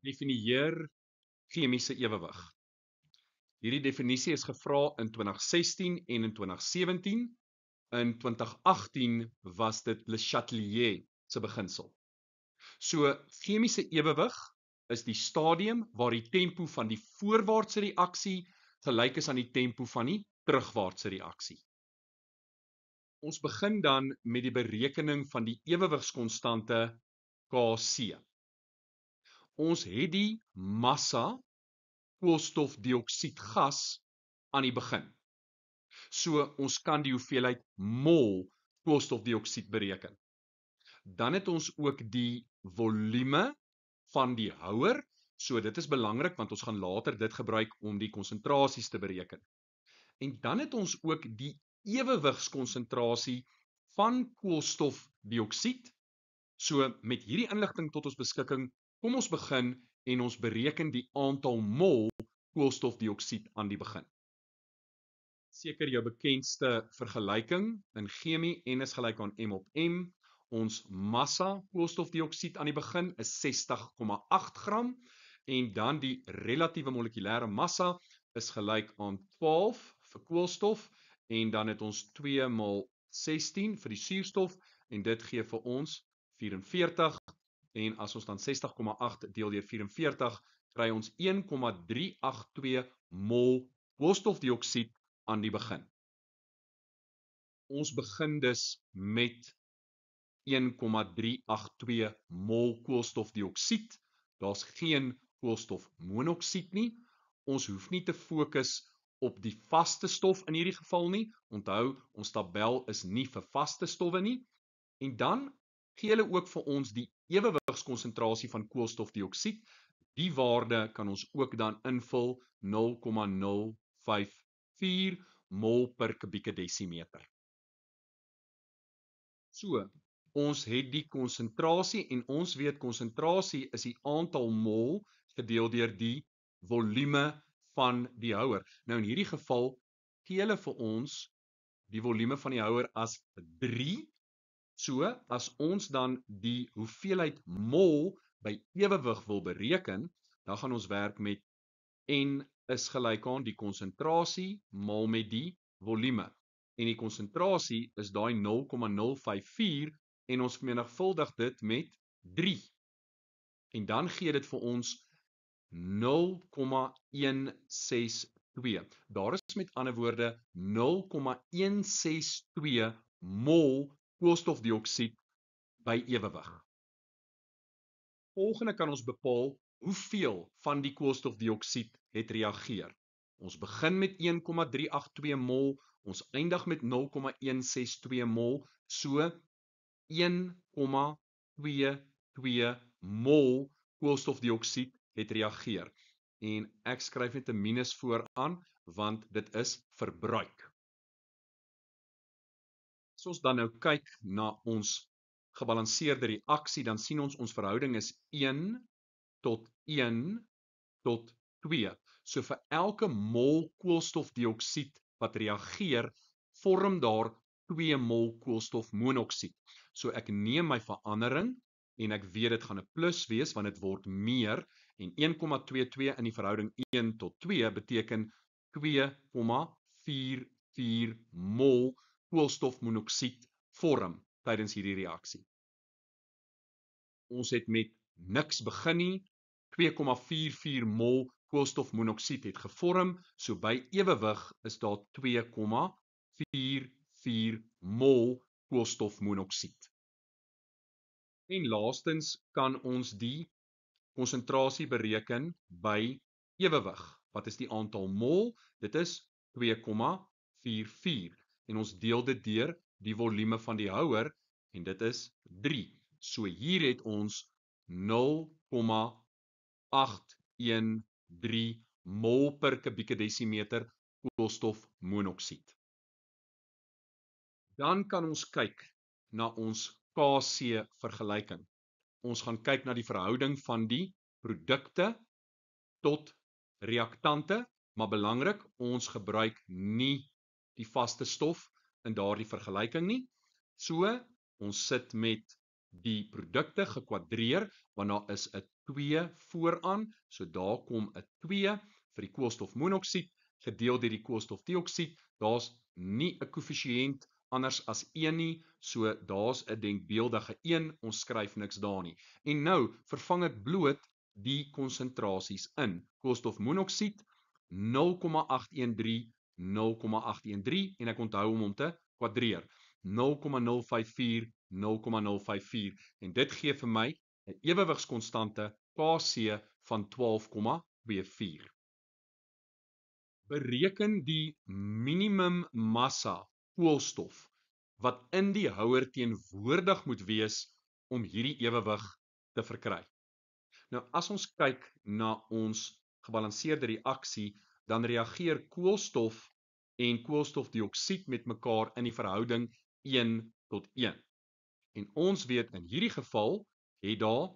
Definieer chemiese ewewig. Hierdie definisie is gevra in 2016 en in 2017. In 2018 was dit Le Chatelier se beginsel. So, chemiese ewewig is die stadium waar die tempo van die voorwaartse reaksie gelyk is aan die tempo van die terugwaartse reaksie. Ons begin dan met die berekening van die ewewigskonstante Kc. Ons het die massa koolstofdioksied gas aan die begin. So ons kan die hoeveelheid mol koolstofdioksied bereken. Dan het ons ook die volume van die houer. So dit is belangrik want ons gaan later dit gebruik om die konsentrasies te bereken. En dan het ons ook die ewewigskonsentrasie van koolstofdioksied. So met hierdie inligting tot ons beskikking, kom ons begin en ons bereken die aantal mol koolstofdioksied aan die begin. Seker jou bekendste vergelyking in chemie, N is gelyk aan M op M. Ons massa koolstofdioksied aan die begin is 60,8 gram en dan die relatiewe molekulêre massa is gelyk aan 12 vir koolstof en dan het ons 2 maal 16 vir die suurstof en dit gee vir ons 44 en as ons dan 60,8 deel deur 44 kry ons 1,382 mol koolstofdioksied aan die begin. Ons begin dus met 1,382 mol koolstofdioksied. Daar's geen koolstofmonoksied nie. Ons hoef nie te fokus op die vaste stof in hierdie geval nie. Onthou, ons tabel is nie vir vaste stowwe nie. En dan gee hulle ook vir ons die ewewigskonsentrasie van koolstofdioksied. Die waarde kan ons ook dan invul 0,054 mol per kubieke desimeter. So, ons het die konsentrasie en ons weet konsentrasie is die aantal mol gedeel deur die volume van die houer. Nou in hierdie geval gee hulle vir ons die volume van die houer as 3. So, as ons dan die hoeveelheid mol by ewewig wil bereken, dan gaan ons werk met N is gelyk aan die konsentrasie maal met die volume. En die konsentrasie is daai 0,054 en ons vermenigvuldig dit met 3. En dan gee dit vir ons 0,162. Daar is met ander woorde 0,162 mol koolstofdioksied by ewewig. Volgende kan ons bepaal hoeveel van die koolstofdioksied het reageer. Ons begin met 1,382 mol, ons eindig met 0,162 mol, so 1,22 mol koolstofdioksied het reageer. En ek skryf net 'n minus vooraan, want dit is verbruik. As ons dan nou kyk na ons gebalanseerde reaksie, dan sien ons verhouding is 1 tot 1 tot 2. So vir elke mol koolstofdioksied wat reageer, vorm daar 2 mol koolstofmonoksied. So ek neem my verandering en ek weet dit gaan 'n plus wees want dit word meer en 1,22 in die verhouding 1 tot 2 beteken 2,44 mol koolstofmonoksied vorm tydens hierdie reaksie. Ons het met niks begin nie. 2,44 mol koolstofmonoksied het gevorm, so by ewewig is daar 2,44 mol koolstofmonoksied. En laastens kan ons die konsentrasie bereken by ewewig. Wat is die aantal mol? Dit is 2,44 en ons deel dit deur die volume van die houer en dit is 3. So hier het ons 0,813 mol per kubieke desimeter koolstofmonoksied. Dan kan ons kyk na ons Kc vergelyking. Ons gaan kyk na die verhouding van die produkte tot reaktante, maar belangrik, ons gebruik nie die vaste stof in daardie vergelyking nie. So, ons sit met die produkte gekwadreer, want daar is 'n 2 vooraan, so daar kom 'n 2 vir die koolstofmonoksied, gedeel deur die koolstofdioksied, daar's nie 'n koëffisiënt anders as 1 nie, so daar's 'n denkbeeldige 1, ons skryf niks daar nie. En nou vervang ek bloot die konsentrasies in. Koolstofmonoksied 0,813, 0,813 en ek onthou om te kwadreer. 0,054, 0,054 en dit gee vir my 'n ewewigskonstante Kc van 12,24. Bereken die minimum massa koolstof wat in die houer teenwoordig moet wees om hierdie ewewig te verkry. Nou as ons kyk na ons gebalanseerde reaksie, dan reageer koolstof en koolstofdioksied met mekaar in die verhouding 1:1. En ons weet in hierdie geval het daar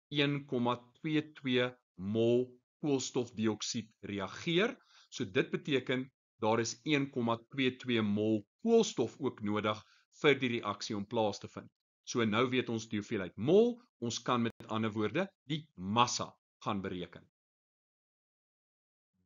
1,22 mol koolstofdioksied reageer. So dit beteken daar is 1,22 mol koolstof ook nodig vir die reaksie om plaas te vind. So nou weet ons die hoeveelheid mol, ons kan met ander woorde die massa gaan bereken.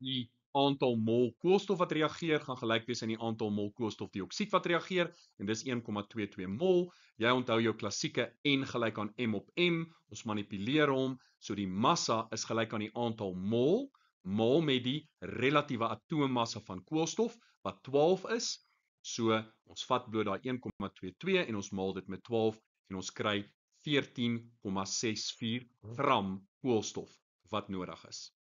Die aantal mol koolstof wat reageer gaan gelyk wees aan die aantal mol koolstofdioksied wat reageer en dis 1,22 mol. Jy onthou jou klassieke N gelyk aan M op M. Ons manipuleer hom, so die massa is gelyk aan die aantal mol, mol met die relatiewe atoommassa van koolstof wat 12 is. So ons vat bloot daai 1,22 en ons maal dit met 12 en ons kry 14,64 gram koolstof wat nodig is.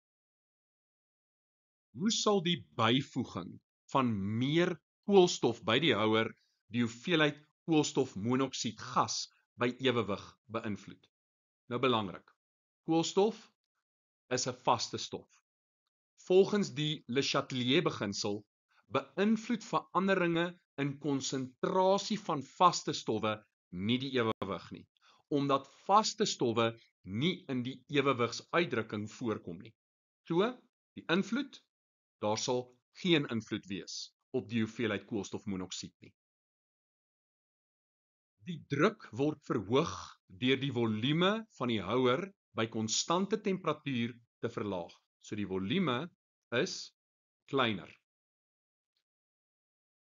Hoe sal die byvoeging van meer koolstof by die houer die hoeveelheid koolstofmonoksied gas by ewewig beïnvloed? Nou belangrik. Koolstof is 'n vaste stof. Volgens die Le Chatelier beginsel beïnvloed veranderinge in konsentrasie van vaste stowwe nie die ewewig nie, omdat vaste stowwe nie in die ewewigsuitdrukking voorkom nie. So, die invloed, daar sal geen invloed wees op die hoeveelheid koolstofmonoksied nie. Die druk word verhoog deur die volume van die houer by konstante temperatuur te verlaag. So die volume is kleiner.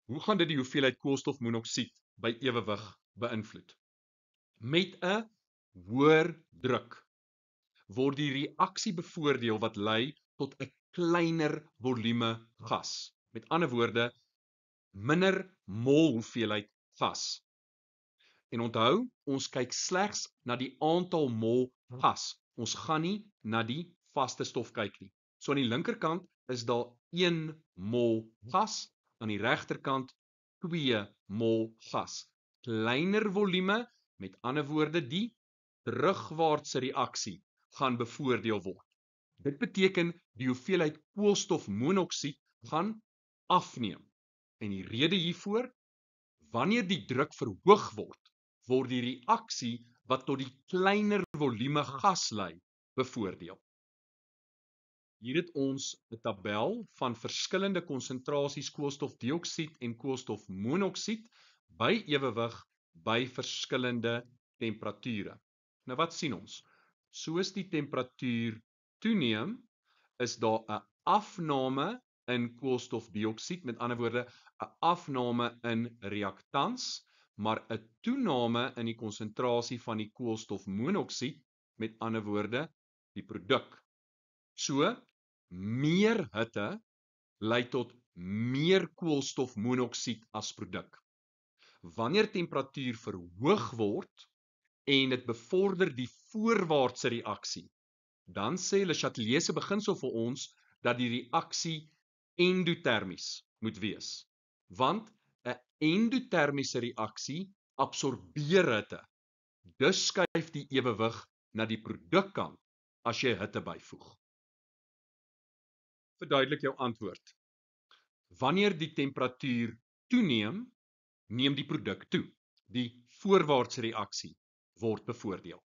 Hoe gaan dit die hoeveelheid koolstofmonoksied by ewewig beïnvloed? Met 'n hoër druk word die reaksie bevoordeel wat lei tot 'n kleiner volume gas. Met ander woorde, minder mol hoeveelheid gas. En onthou, ons kyk slegs na die aantal mol gas. Ons gaan nie na die vaste stof kyk nie. So aan die linkerkant is daar 1 mol gas, aan die regterkant 2 mol gas. Kleiner volume, met ander woorde die terugwaartse reaksie gaan bevoordeel word. Dit beteken die hoeveelheid koolstofmonoksied gaan afneem. En die rede hiervoor, wanneer die druk verhoog word, word die reaksie wat tot die kleiner volume gas lei, bevoordeel. Hier het ons 'n tabel van verskillende konsentrasies koolstofdioksied en koolstofmonoksied by ewewig by verskillende temperature. Nou wat sien ons? Soos die temperatuur toeneem, is daar 'n afname in koolstofdioksied, met ander woorde 'n afname in reaktans, maar 'n toename in die konsentrasie van die koolstofmonoksied, met ander woorde die produk. So, meer hitte lei tot meer koolstofmonoksied as produk. Wanneer temperatuur verhoog word en dit bevorder die voorwaartse reaksie, dan sê Le Chatelier se beginsel vir ons dat die reaksie endotermies moet wees. Want 'n endotermiese reaksie absorbeer hitte. Dus skuif die ewewig na die produkkant as jy hitte byvoeg. Verduidelik jou antwoord. Wanneer die temperatuur toeneem, neem die produk toe. Die voorwaartse reaksie word bevoordeel.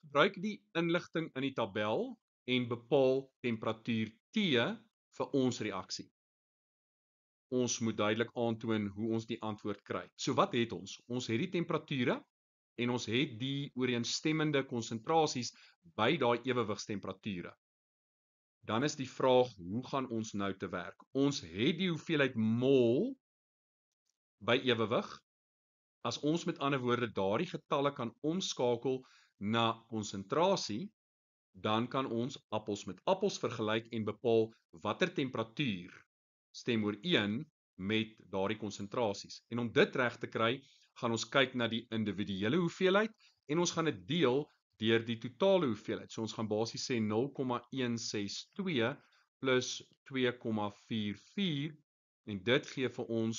Gebruik die inligting in die tabel en bepaal temperatuur T vir ons reaksie. Ons moet duidelik aantoon hoe ons die antwoord kry. So wat het ons? Ons het die temperature en ons het die ooreenstemmende konsentrasies by daai ewewigstemperature. Dan is die vraag, hoe gaan ons nou te werk? Ons het die hoeveelheid mol by ewewig. As ons met ander woorde daardie getalle kan omskakel na konsentrasie, dan kan ons appels met appels vergelyk en bepaal watter temperatuur stem ooreen met daardie konsentrasies. En om dit reg te kry, gaan ons kyk na die individuele hoeveelheid en ons gaan dit deel deur die totale hoeveelheid. So ons gaan basies sê 0,162 plus 2,44 en dit gee vir ons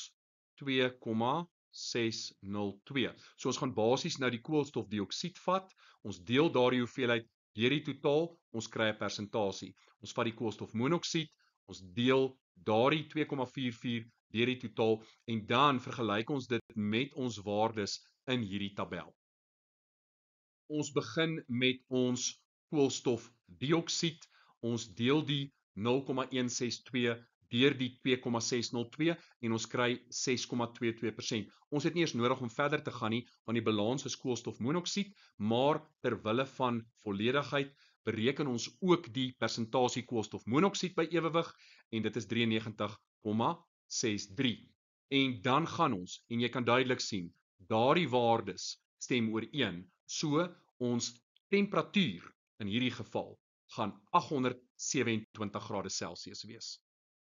2,602. So ons gaan basies nou die koolstofdioksied vat, ons deel daardie hoeveelheid deur die totaal, ons kry 'n persentasie. Ons vat die koolstofmonoksied, ons deel daardie 2,44 deur die totaal en dan vergelyk ons dit met ons waardes in hierdie tabel. Ons begin met ons koolstofdioksied. Ons deel die 0,162 deur die 2,602 en ons kry 6,22%. Ons het nie eens nodig om verder te gaan nie, want die balans is koolstofmonoksied, maar terwille van volledigheid bereken ons ook die persentasie koolstofmonoksied by ewewig en dit is 93,63. En dan gaan ons, en jy kan duidelik sien, daardie waardes stem ooreen. So ons temperatuur in hierdie geval gaan 827 grade Celsius wees.